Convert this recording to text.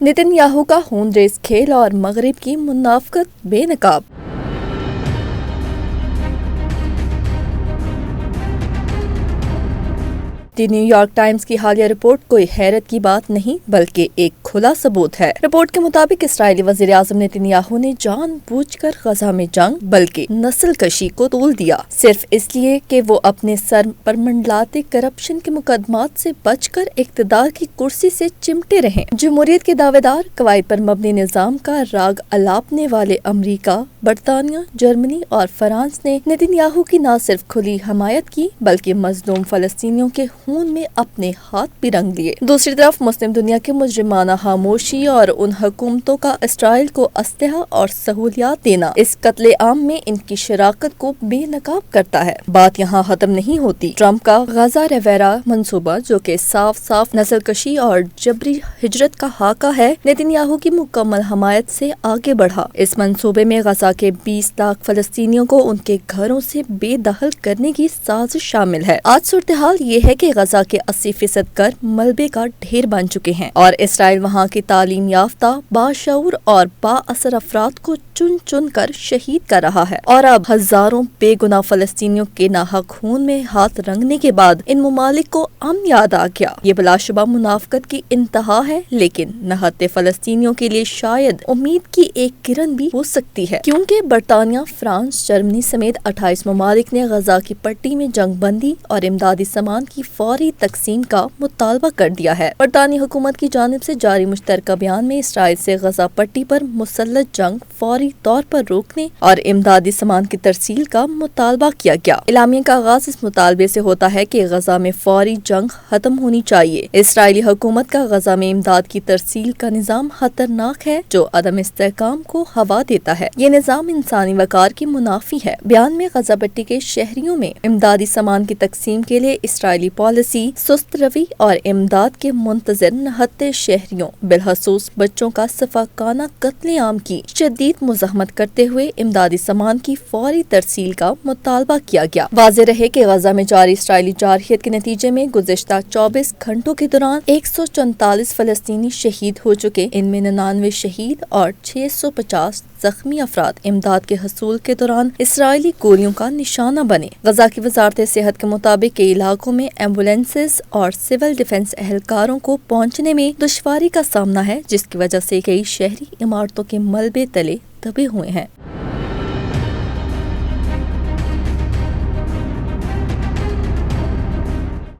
Nitin Yahoo کا خون raise کھیل اور مغرب کی منافقت بے نقاب۔ دی نیو یارک ٹائمز کی حالیہ رپورٹ کوئی حیرت کی بات نہیں بلکہ ایک کھلا ثبوت ہے۔ رپورٹ کے مطابق اسرائیلی وزیر اعظم نتن یاہو نے جان بوجھ کر غزہ میں جنگ بلکہ نسل کشی کو طول دیا، صرف اس لیے کہ وہ اپنے سر پر منڈلاتے کرپشن کے مقدمات سے بچ کر اقتدار کی کرسی سے چمٹے رہیں۔ جمہوریت کے دعوے دار، قواعد پر مبنی نظام کا راگ الاپنے والے امریکہ، برطانیہ، جرمنی اور فرانس نے نتن یاہو کی نہ صرف کھلی حمایت کی بلکہ مظلوم فلسطینیوں کے خون میں اپنے ہاتھ بھی رنگ لیے۔ دوسری طرف مسلم دنیا کے مجرمانہ خاموشی اور ان حکومتوں کا اسرائیل کو اسلحہ اور سہولیات دینا اس قتل عام میں ان کی شراکت کو بے نقاب کرتا ہے۔ بات یہاں ختم نہیں ہوتی۔ ٹرمپ کا غزہ ریویرا منصوبہ، جو کہ صاف نسل کشی اور جبری ہجرت کا خاکہ ہے، نتن یاہو کی مکمل حمایت سے آگے بڑھا۔ اس منصوبے میں غزہ کے 20 لاکھ فلسطینیوں کو ان کے گھروں سے بے دخل کرنے کی سازش شامل ہے۔ آج صورتحال یہ ہے کہ غزہ کے 80% گھر ملبے کا ڈھیر بن چکے ہیں اور اسرائیل وہاں کی تعلیم یافتہ، باشعور اور با اثر افراد کو چن چن کر شہید کر رہا ہے، اور اب ہزاروں بے گناہ فلسطینیوں کے ناحق خون میں ہاتھ رنگنے کے بعد ان ممالک کو امن یاد آ گیا۔ یہ بلا شبہ منافقت کی انتہا ہے، لیکن نہتے فلسطینیوں کے لیے شاید امید کی ایک کرن بھی ہو سکتی ہے، کیونکہ برطانیہ، فرانس، جرمنی سمیت 28 ممالک نے غزہ کی پٹی میں جنگ بندی اور امدادی سامان کی فوری تقسیم کا مطالبہ کر دیا ہے۔ برطانوی حکومت کی جانب سے جاری مشترکہ بیان میں اسرائیل سے غزہ پٹی پر مسلح جنگ فوری طور پر روکنے اور امدادی سامان کی ترسیل کا مطالبہ کیا گیا۔ اعلامیہ کا آغاز اس مطالبے سے ہوتا ہے کہ غزہ میں فوری جنگ ختم ہونی چاہیے۔ اسرائیلی حکومت کا غزہ میں امداد کی ترسیل کا نظام خطرناک ہے جو عدم استحکام کو ہوا دیتا ہے۔ یہ نظام انسانی وقار کی منافی ہے۔ بیان میں غزہ پٹی کے شہریوں میں امدادی سامان کی تقسیم کے لیے اسرائیلی پالیسی، سست روی اور امداد کے منتظر نہتے شہریوں بالخصوص بچوں کا سفاکانہ قتل عام کی شدید مزاحمت کرتے ہوئے امدادی سامان کی فوری ترسیل کا مطالبہ کیا گیا۔ واضح رہے کہ غزہ میں جاری اسرائیلی جارحیت کے نتیجے میں گزشتہ 24 گھنٹوں کے دوران 144 فلسطینی شہید ہو چکے، ان میں 99 شہید اور 650 زخمی افراد امداد کے حصول کے دوران اسرائیلی گولیوں کا نشانہ بنے۔ غزہ کی وزارت صحت کے مطابق کئی علاقوں میں ایمبولینسز اور سول ڈیفنس اہلکاروں کو پہنچنے میں دشواری کا سامنا ہے، جس کی وجہ سے کئی شہری عمارتوں کے ملبے تلے دبے ہوئے ہیں۔